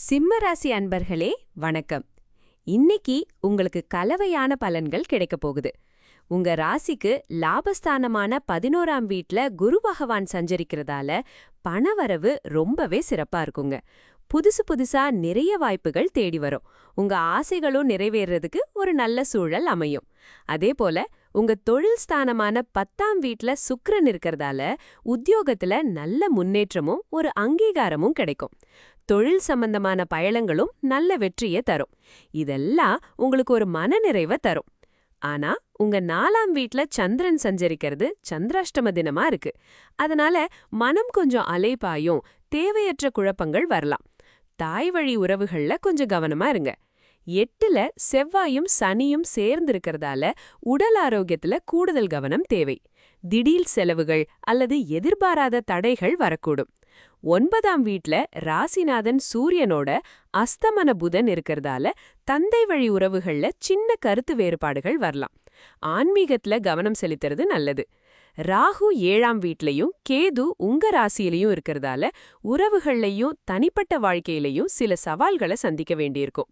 சிம்மராசி அன்பர்களே வணக்கம். இன்னைக்கு உங்களுக்கு கலவையான பலன்கள் கிடைக்கப் போகுது. உங்க ராசிக்கு லாபஸ்தானமான 11ஆம் வீட்ல குரு பகவான் சஞ்சரிக்கிறதால பணவரவு ரொம்பவே சிறப்பா இருக்குங்க. புதுசு புதுசா நிறைய வாய்ப்புகள் தேடி வரும். உங்க ஆசைகளும் நிறைவேறதுக்கு ஒரு நல்ல சூழல் அமையும். அதே போல உங்க தொழில் ஸ்தானமான 10ஆம் வீட்ல சுக்கிரன் இருக்கிறதால உத்தியோகத்துல நல்ல முன்னேற்றமும் ஒரு அங்கீகாரமும் கிடைக்கும். தொழில் சம்பந்தமான பயணங்களும் நல்ல வெற்றியை தரும். இதெல்லாம் உங்களுக்கு ஒரு மனநிறைவை தரும். ஆனா உங்க 4ஆம் வீட்ல சந்திரன் சஞ்சரிக்கிறது சந்திராஷ்டம தினமா இருக்கு. அதனால மனம் கொஞ்சம் அலைபாயும், தேவையற்ற குழப்பங்கள் வரலாம். தாய் வழி உறவுகள்ல கொஞ்சம் கவனமா இருங்க. 8ல செவ்வாயும் சனியும் சேர்ந்து இருக்கிறதால உடல் ஆரோக்கியத்துல கூடுதல் கவனம் தேவை. திடீர் செலவுகள் அல்லது எதிர்பாராத தடைகள் வரக்கூடும். 9ஆம் வீட்ல ராசிநாதன் சூரியனோட அஸ்தமன புதன் இருக்கிறதால தந்தை வழி உறவுகள்ல சின்ன கருத்து வேறுபாடுகள் வரலாம். ஆன்மீகத்துல கவனம் செலுத்துறது நல்லது. ராகு 7ஆம் வீட்லயும் கேது உங்க ராசியிலையும் இருக்கிறதால உறவுகள்லையும் தனிப்பட்ட வாழ்க்கையிலையும் சில சவால்களை சந்திக்க வேண்டியிருக்கும்.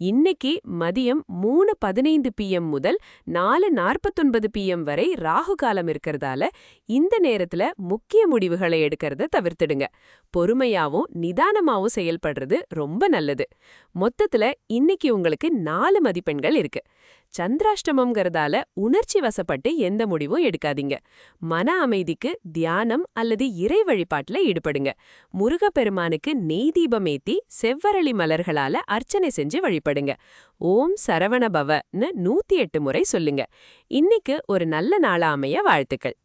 இன்னைக்கு மதியம் 3:15 PM முதல் 4:49 PM வரை ராகு காலம் இருக்கிறதால இந்த நேரத்துல முக்கிய முடிவுகளை எடுக்கிறத தவிர்த்துடுங்க. பொறுமையாவும் நிதானமாவும் செயல்படுறது ரொம்ப நல்லது. மொத்தத்துல இன்னைக்கு உங்களுக்கு 4 மதிப்பெண்கள் இருக்கு. சந்திராஷ்டமம்ங்கிறதால உணர்ச்சி வசப்பட்டு எந்த முடிவும் எடுக்காதீங்க. மன அமைதிக்கு தியானம் அல்லது இறை வழிபாட்டுல ஈடுபடுங்க. முருகப்பெருமானுக்கு நெய் தீபம் ஏத்தி செவ்வரளி மலர்களால அர்ச்சனை செஞ்சு வழிபடுங்க. ஓம் சரவண பவன்னு 108 முறை சொல்லுங்க. இன்னைக்கு ஒரு நல்ல நாளா அமைய வாழ்த்துக்கள்.